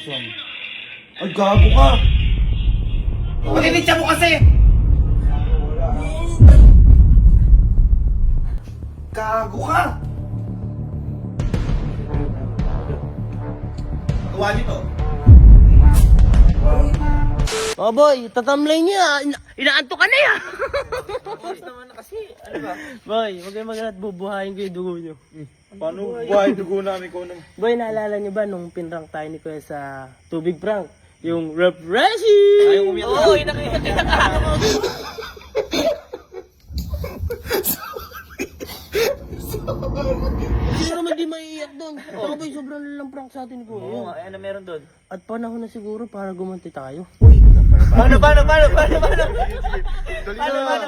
Saan? Ay, gago ka! Paninitsa mo kasi! Gago ka! Gawa nito. Oh boy, tatamlay niya. Inaanto ka na ya. Oras naman kasi, ano ba? Boy, huwag kayong mag-alat, bubuhayin ko yung dugo nyo. Paano buhay dugo namin ko nung... Boy, naalala nyo ba nung pinrank tayo ni Kuya sa tubig prank? Yung refreshing! Ayaw umiyak. Oo, inakita mo. Sino naman di maiiyak doon? Saka boy, sobrang lalang prank sa atin ni Kuya. Oo, ano meron doon? At panahon na siguro para gumanti tayo. Paano?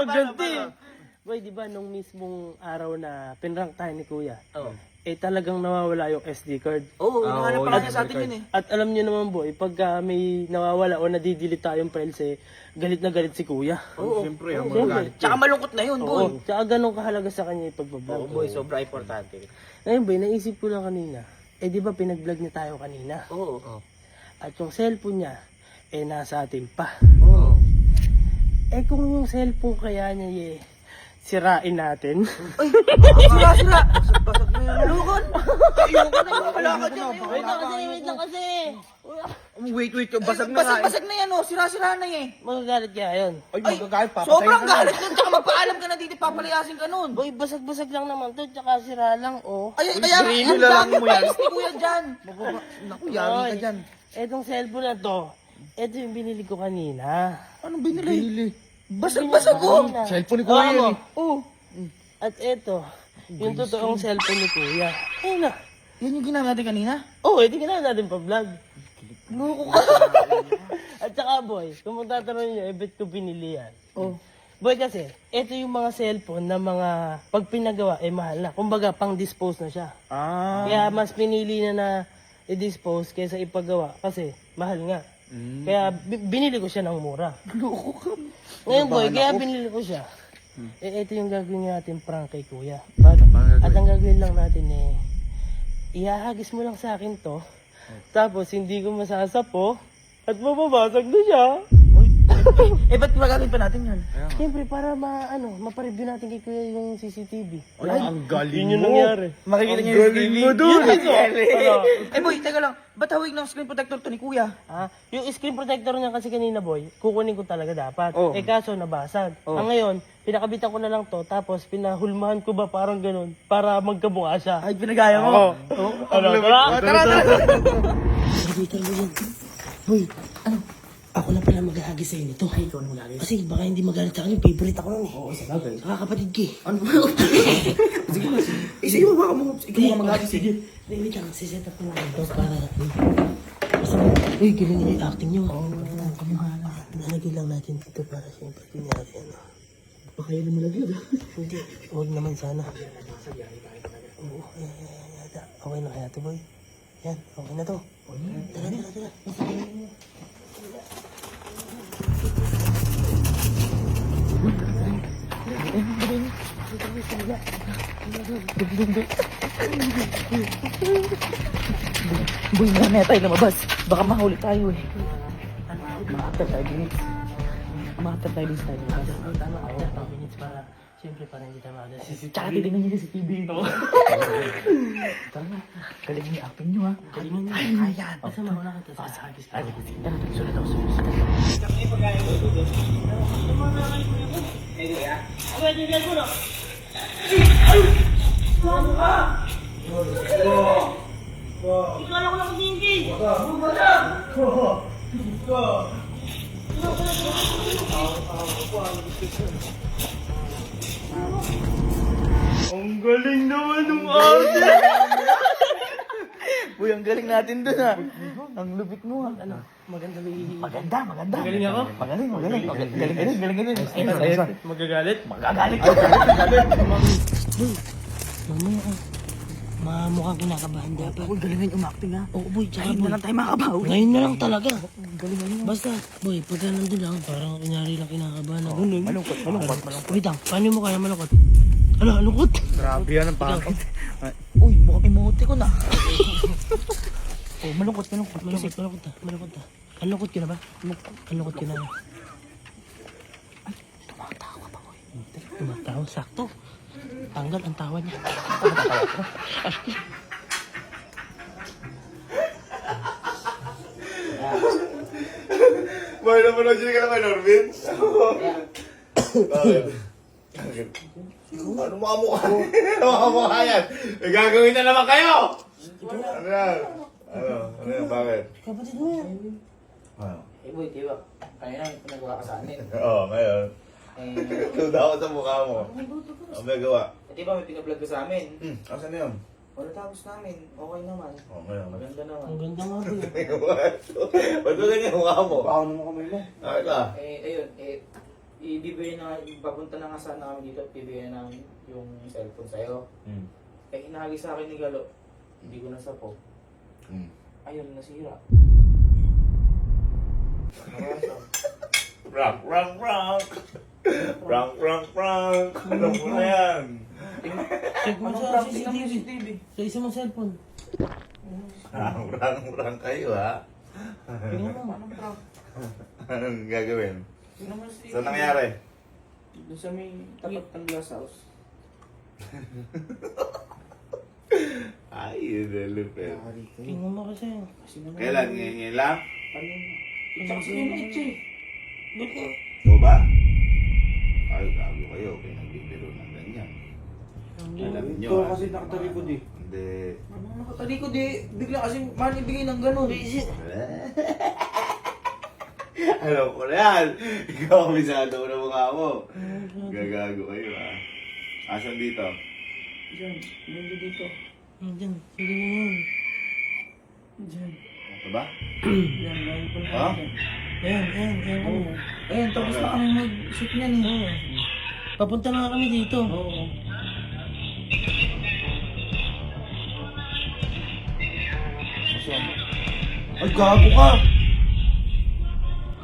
Pagganti! Boy, di ba nung mismong araw na pinrank tayo ni Kuya, Oo. talagang nawawala yung SD card. Oo, hinahanap pa kasi sa atin yun eh. At alam niyo naman boy, pagka may nawawala o nadidelete tayong files galit na galit si Kuya. Oo, Siyempre, ang Siyempre. magalit. Tsaka malungkot na yun, boy. Oo, tsaka ganun kahalaga sa kanya yung Oo, pagbablog. boy, sobra importante. Ngayon boy, naisip ko lang kanina, di ba pinag-vlog niya tayo kanina? Oo. At yung cellphone niya, nasa atin pa. Oo. Kung yung cellphone kaya niya sirain natin. Sira! Basag na yun. Lukon! Ayoko na yung malakad yan. Wait lang kasi. Wait, basag na nga eh. Basag na yan, oh. Sira-sira na eh. Magagalit kaya yun. Ay, magagalit pa. Sobrang galit nun. Tsaka magpaalam ka na dito, papalayasin ka nun. Boy, basag-basag lang naman to, tsaka sira lang, oh. Ay, kaya Green ang lang dami mo yan. files ni Kuya dyan. Naku, yari ka dyan. Etong cellphone na to, ito yung binili ko kanina. Anong binili? Bili. Basag-basag ko. Kanina. Cellphone ni Kuya yan eh. Oo. At ito, yung totoong cellphone ni Kuya. Ayun na. Yan yung ginamit natin kanina? Ito ginawa natin pa vlog. Loko ka. At saka boy, kung magtatanong nyo, bet ko binili yan. Oh. Boy kasi, ito yung mga cellphone na mga pag pinagawa, mahal na. Kumbaga, pang dispose na siya. Ah. Kaya mas pinili na i-dispose kaysa ipagawa kasi mahal nga. Kaya binili ko siya ng mura. Loko ka. Ngayon boy, kaya binili ko siya. Ito yung gagawin natin prank kay Kuya. At ang gagawin lang natin ihahagis mo lang sa akin to. Tapos hindi ko masasapo at mababasag na siya. Ba't magagawin pa natin yan? Siyempre para mapareview natin kay Kuya yung CCTV. Ay, ang galing Yun yung mo. nangyari. Makikita niyo Ang galing mo dun. Boy, teka lang. Ba't hawig ng screen protector to ni Kuya? Yung screen protector niya kasi kanina boy, kukunin ko talaga dapat. Oh. Kaso nabasag. Ngayon, pinakabitan ko na lang to, tapos pinahulmahan ko ba parang ganun, para magkabuka siya. Ay, pinagaya mo. Ano, tara! Hoy, ako na pala maghahagis sa'yo nito. Ay, ikaw na maghahagis. Kasi baka hindi magalit sa akin, favorite ako nun eh. Oo, sa bagay. Kakapatid ka eh. Ano ba? Sige mo. Sige mo, baka mo. Ikaw mga mag-agis. Sige. Wait lang, siset up ko lang ito para... Basta mo, uy, galing yung acting nyo. Oo, kamuhala. Nalagay lang natin dito para siyempre kunyari ano. Baka yan ang malaglag. Hindi, huwag naman sana. Oo, okay na kaya to boy. Yan, okay na to. Tara. Boy, mamaya tayo lumabas. Baka mahuli tayo eh. Mga after 5 minutes. Mga after 5 minutes tayo lumabas. Tama ako, 5 minutes para, siyempre para hindi tayo makalas. Tsaka titignan niyo si TV ito. Tara na. Galing yung acting niyo ha. Galingan nyo. Kaya. Basta mauna ka to sa hagis. Tara, sulit ako. Ang galing naman ng ate! Uy, ang galing natin dun ha. Ang lupit mo ha. Ano, maganda ba Maganda. Magaling ako? Magaling. Galing. Magagalit? Magagalit ka. Mamaya ka. Mukhang kinakabahan dapat. Uy, galing yung umacting ha. Oo boy, tsaka Ngayon na lang tayo makabawi. Ngayon na lang talaga. Basta, boy, pagka nandun lang, parang kunyari lang kinakabahan ako. Malungkot. Wait lang, paano mo kaya malungkot? Ano, malungkot? Grabe yan ang pakit. Uy, mukhang emote ko na. Oh, malungkot. Malungkot na. Malungkot ka na ba? Malungkot ka na. Ay, tumatawa pa boy. Tumatawa, sakto. Tanggal ang tawa niya. Boy, naman ka naman, Norvin? Bakit? Ano mga mukha? Ano mga mukha yan? May gagawin na naman kayo! Ano yan? Ano yan? Bakit? Kapatid mo yan. Ano? Boy, diba? Kaya na nagawa ka sa amin. Oo, ngayon. Tuda ako sa mukha mo. Ang may gawa. Di ba may pinablog ka sa amin? Asan na yun? Wala tapos namin. Okay naman. Oo, ngayon. Maganda naman. Ang ganda nga boy. Ba't ba ganyan yung mukha mo? Baka naman kami mo. Bakit ka? Ayun, ibibigay na, papunta na nga sana kami dito at bibigyan namin yung cellphone sa'yo. Hinahagi sa akin ni Galo. Hindi ko nasapo. Ayun, nasira. Prank! Ano mo na yan? Check mo sa CCTV. Sa isa mong cellphone. Prank kayo, ha? Tingnan mo. Anong prank? Anong gagawin? Sino mo si... Saan nangyari? Doon sa may tapat ng glass house. Ay, yun na lupit. Tingnan mo kasi. Kailan? Ngayon lang? Ano? Tsaka si Kuya Mitch eh. Ba't ka? Ikaw ba? Ay, gago kayo. Pinagbibiro ng ganyan. Alam nyo. Ikaw kasi nakatalikod eh. Hindi. Ano nakatalikod eh? Bigla kasi manibigay ng ganun. Alam ko na yan. Ikaw, misado mo na mukha mo. Gagago kayo, ha? Asan dito? Diyan, bindi dito. Diyan. Sige na yun. Diyan. Ito ba? Diyan, lagi ko na. Ha? Ayan. Oo. Ayun, tapos na kami mag-shoot niyan eh. Oo. Papunta na kami dito. Oo. Ay, gago ka!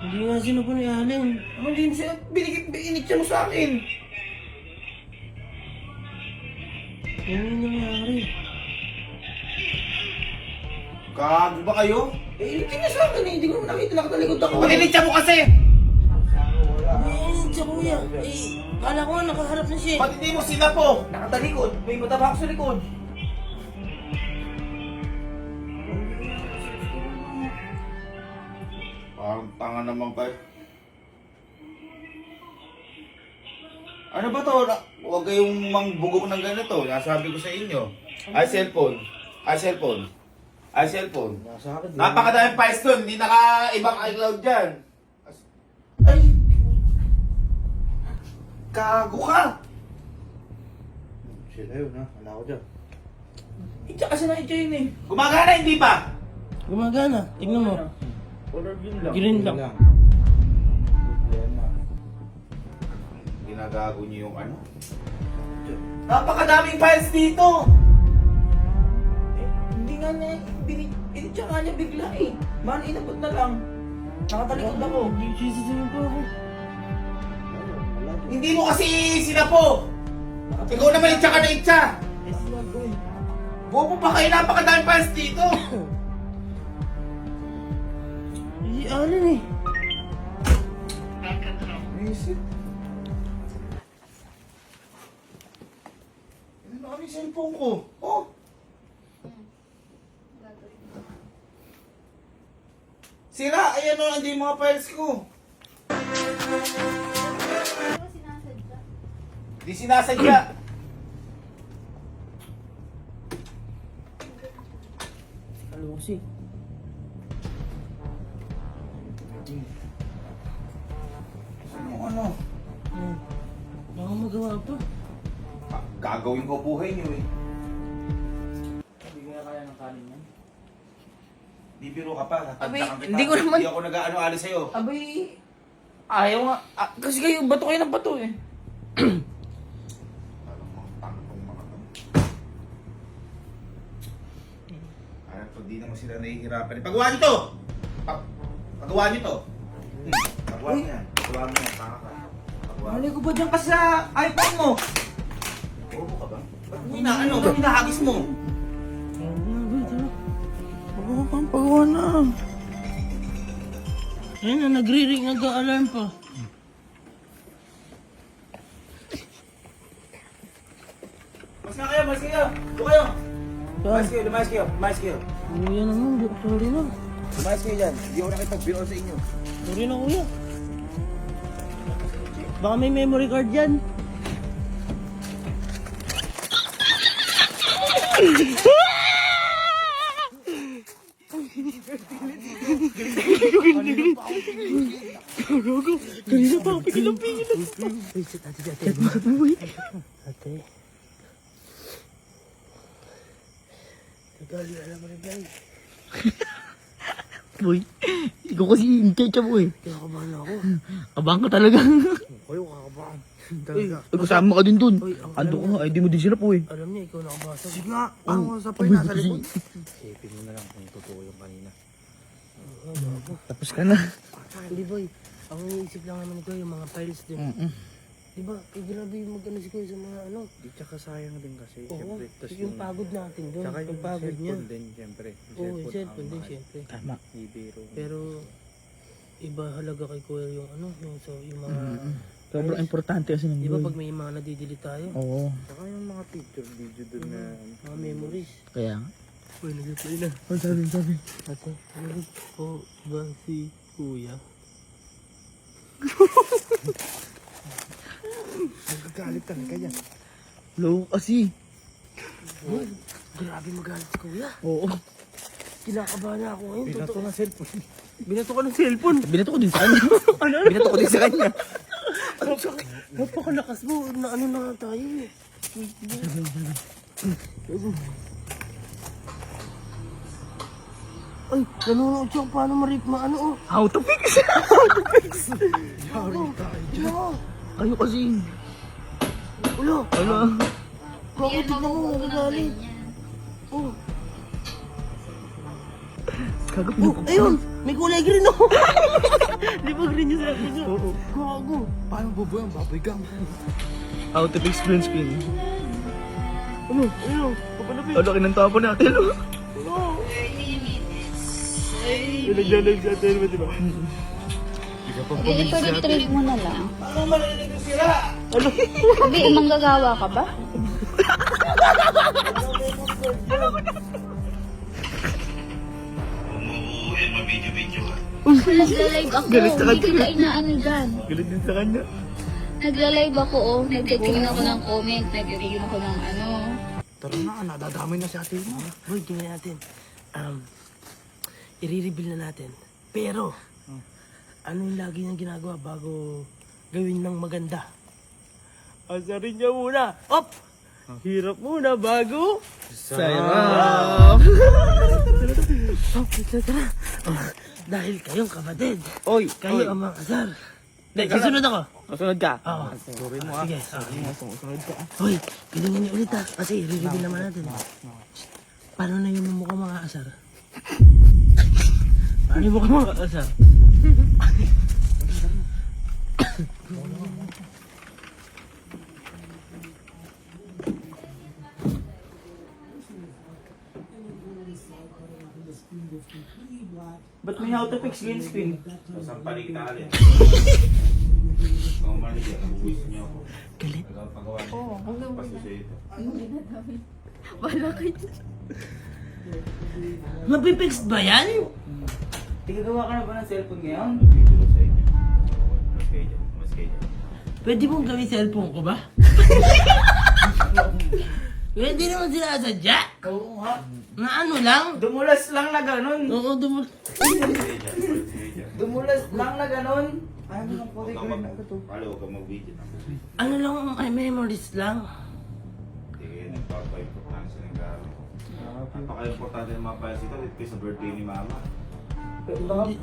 Hindi nga sino pa ni Allen. Ano din siya? Binigit siya mo sa akin. Ano yung nangyari? Gago ba kayo? Hindi niya sa akin eh. Hindi ko naman nakita. Nakatalikod ako. Paninitsa mo kasi! Ayun, siya kuya. Kala ko nga nakaharap na siya. Ba't hindi mo sinapo? Nakatalikod. May mataba ako sa likod. Parang tanga naman pa. Ano ba to? Huwag kayong mangbugok ng ganito. Nasabi ko sa inyo. Ay, cellphone. Nasa akin. Napakadaming files doon. Hindi naka-ibang iCloud dyan. Ay! Gago ka! Shit, ayun ha. Wala ko dyan. Itcha kasi na itcha yun eh. Gumagana, hindi pa? Gumagana. Tingnan mo. Color green lang. Green lang. Problema. Ginagago niyo yung ano? Napakadaming files dito! Hindi nga niya, initcha nga niya bigla eh. Man, inabot na lang. Nakatalikod ako. Sisisimil ko ako. Hindi mo kasi sinapo! Ikaw naman itcha ka na itcha! Bobo pa kayo, napakadaming files dito! Si Allen eh. Isip. Ano na kami cellphone ko? Oh! Sira! Ayan o, hindi yung mga files ko. Di sinasadya. Kalusi. Ano ano? Baka magawa pa. Gagawin ko buhay niyo eh. Hindi nga kaya ng kanin yan. Bibiro ka pa. Abay, tatanda kita. hindi ko naman- Hindi ako nag-ano alis sa'yo. Abay, ayaw nga. Kasi kayo, bato kayo ng bato eh. Alam mo, tangkong mga to. Kaya pag di naman sila nahihirapan. Pagawa niyo to! Pagawa niyo to! Pagawa niyo yan. Pagawa niyo yan. Tanga ka. Pagawa. Mali ko ba dyan kasi sa iPhone mo? Bobo ka ba? Ba't hinahagis mo? Wait, ano? Baka Pagawa na. Ayun na, nagre-ring, nag-alarm pa. Mas nga kayo, mas kayo! Doon kayo! Lumayas kayo, lumayas kayo, lumayas kayo. Kuya naman, sorry na. Lumayas kayo dyan. Hindi ako nakipag-biro sa inyo. Sorry na kuya. Baka may memory card dyan. Kanina pa ako pigilan-pigilan. Ate. Tagali, alam mo rin ba eh. Boy, ikaw kasi hintay siya boy. Kaya kabahan ako. Abang ka talaga. Kayo kakabahan. Ay, kasama ka din dun. Ando ka nga, ay di mo din sila po eh. Alam niya, ikaw nakabasa. Sige nga, ako sa pay nasa likod. Isipin mo na lang kung totoo yung kanina. Tapos ka na. Hindi boy, ang iniisip lang naman ko yung mga files din. Di ba? Eh, grabe yung mag-ano si Kuya sa mga ano. Di tsaka sayang din kasi. Oo, Siyempre, tas yung pagod natin doon. Tsaka Yung yung pagod niya. cellphone din, siyempre. Oo, yung cellphone din, syempre. Tama. Ibiro. Pero, iba halaga kay Kuya yung ano, yung mga... Sobrang importante kasi ng Di ba boy. pag may mga nadidelete tayo? Oo. Tsaka yung mga picture, video dun na... Mga memories. Kaya nga. Uy, nag-reply na. Ang sabi. Ate, ano po ba si Kuya? Nagagalit talaga yan. Low kasi. Uy, grabe magalit si Kuya. Oo. Kinakabahan na ako ngayon. Pinato na cellphone. Binato ka ng cellphone. Binato ko din sa kanya. Ano? Binato ko din sa kanya. Napakalakas mo. Na ano na nga tayo eh. Ay, nanonood siya kung paano maano oh. How to fix? Yari tayo dyan. Kayo kasi. Ulo. Wala. Tignan mo, nagalit. Oh. Kagap Oh, ayun! May kulay green oh! Di ba green yung sabi niya? Oo. Gago. Paano bobo yung baboy gang? How to fix green screen. Ano? Ayun. Papalapit. Ano, kinantapan natin. Ano? Yung naglalag sa atin mo, di ba? I-retrieve mo na lang. Ano marinig yung sira? Sabi, manggagawa ka ba? Nagla-live ako. Galit sa Hindi kanya. kita inaano dyan. Galit din sa kanya. Nagla-live ako, oh. Nagtitingin ako ng comment. Nagtitingin ako ng ano. Tara na, nadadamay na si ate mo. Boy, tingnan natin. I-reveal na natin. Pero, ano yung lagi niyang ginagawa bago gawin ng maganda? Asarin niya muna. Op! Hirap muna bago. Sarap! Oh, tara. Oh, dahil kayong kapatid. Oy! Kayo ang mga asar. Susunod ako. Kasunod ka. Oo. Sorry mo Sige. Kasunod ka. Hoy, galingan niyo ulit ha. Kasi i-reveal naman natin. Paano na yung mukha mga asar? Paano yung mukha mga asar? Ba't may how to fix green screen? Sasampalik na alin. Kung manager, nabubuis niyo ako. Galit. Pagawa niyo. Oo, hanggang Paso sa ito. wala kayo. Mapipix ba yan? Tigagawa ka na ba ng cellphone ngayon? Bibiro sa inyo. Mas kayo dyan. Mas kayo dyan. Pwede mong gawin cellphone ko ba? Pwede naman sinasadya. Oo nga. Na ano lang? Dumulas lang na ganun. Oo, Dumulas lang na ganun. Ano lang po rin Huwag na ito? Huwag kang mag-video. ano lang, ay memories lang. Sige, nagpapa-importansya ng gamit. Napaka-importante ng mga files ito. Ito sa birthday ni mama.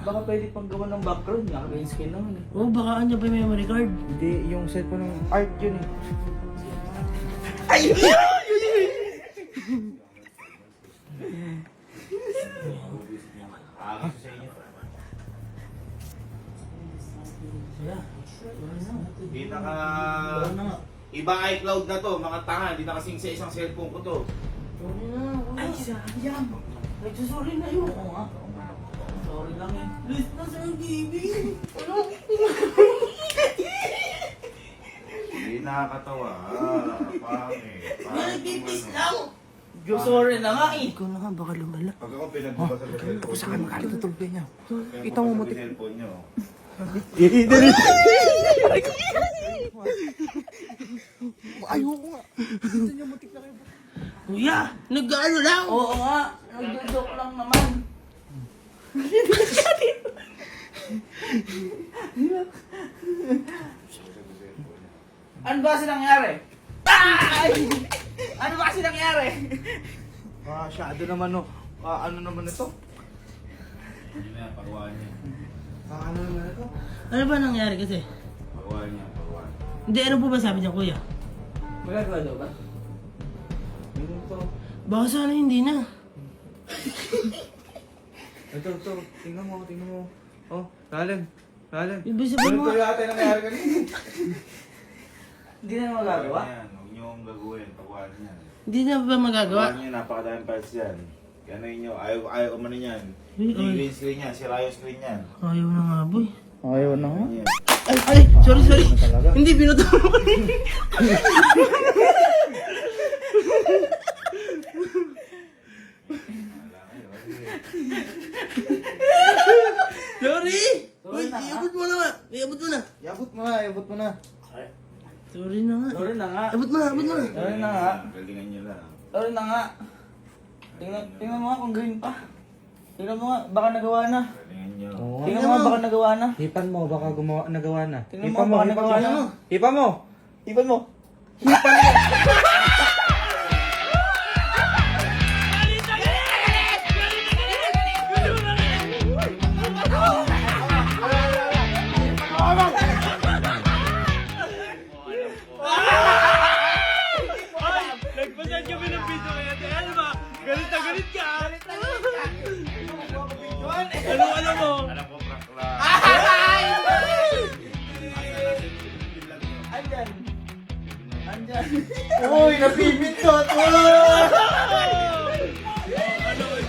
Baka pwede pang gawa ng background. Naka-green screen naman eh. Oo, baka andyan pa yung memory card. Hindi, yung cellphone ng art yun eh. Agos sa inyo. Kita ka... Ibang iCloud na to, mga tanga. Hindi na kasing sa isang cellphone ko to. Ay, sayang. Nagsusorry na yun. Oo nga. Please na, Sir Giving. Hindi nakakatawa. Pangit. Nagpipis lang. Diyos, sorry na nga eh. Ikaw na nga, baka lumala. Pag ako pinagbabasa sa cellphone Kung saan makakatutulog niya. kita mo mo cellphone nyo. Ayoko nga. Kuya, nag-ano lang. Oo nga, nagdudok lang naman. Ano ba kasi nangyari? Ay! Ano ba kasi nangyari? Masyado naman no. Ano naman ito? Hindi na, pagawaan niya. Ano naman ito? Ano ba nangyari kasi? Pagawaan niya, pagawaan. Hindi, ano po ba sabi niya, kuya? Magagawa daw ba? Baka sana hindi na. Ito. Tingnan mo. Oh, lalim. Ibig sabihin mo, yata yung nangyari kanina. Hindi na magagawa? Huwag niyo akong gagawin, pagawaan niya. hindi na ba magagawa? Pagawaan niya, napakadaming files yan. Gano'n nyo, ayaw umano niyan. Uy, Hindi ay. green screen yan, sira yung screen yan. Ayaw na nga, boy. Ayaw na nga. Yan. Ay, sorry. Hindi, binuto mo ko. Sorry! Uy, iabot mo na nga. Iabot mo na. Iabot mo na. Sorry na nga. Sorry na nga. Abot mo na. Sorry na nga. Galingan niyo lang. Sorry na nga. Tingnan mo nga kung green pa. Tingnan mo nga, baka nagawa na. Galingan niyo. Tingnan mo nga, baka nagawa na. Hipan mo, baka nagawa na. Tingnan mo, baka nagawa na. Hipan mo. Ipan mo. Nagpasad kami ng video kaya tayo, ano ba? Galit na galit ka! Ano mo? Alam ko, prank lang. Andyan. Andyan. Uy, napipindot! Ano?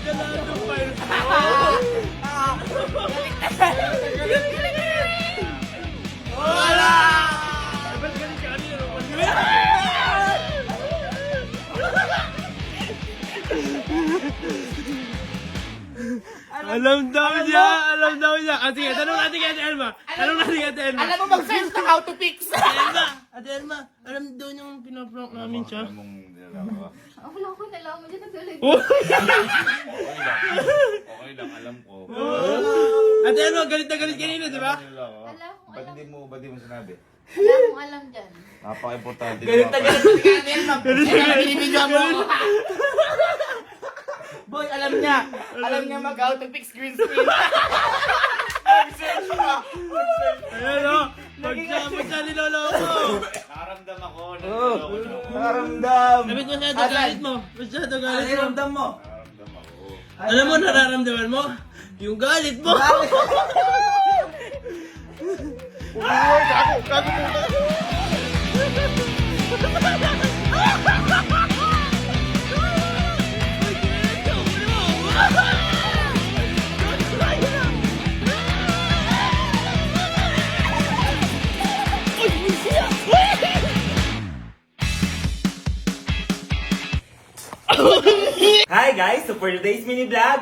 Diyan lang ang files mo. Wala! Ba't galit ka kanina? Alam daw niya. Ah, sige, tanong natin kay Ate Elma. Alam mo mag-search ng how to fix. Ate Elma, alam daw niyang pinaprank namin siya. Alam mong nilalawa. Wala ko nalaman dyan naglalay. Okay lang, alam ko. Ate Elma, galit na galit kanina, di ba? Nilalawa. Alam ko, Ba't di mo sinabi? Wala akong alam dyan. Napaka-importante. Galit na galit ka kanil, ma'am. Kaya binibigyan mo ako. Boy, alam niya. Alam niya mag-how to fix green screen. Mag-search pa. Ayan o, pag siya niloloko. Nakaramdam ako. Nararamdam. Sabi ko masyado galit mo. Masyado galit mo. Nararamdam mo. Nakaramdam ako. Alam mo, nararamdaman mo? Yung galit mo. Hi guys, so for today's mini vlog,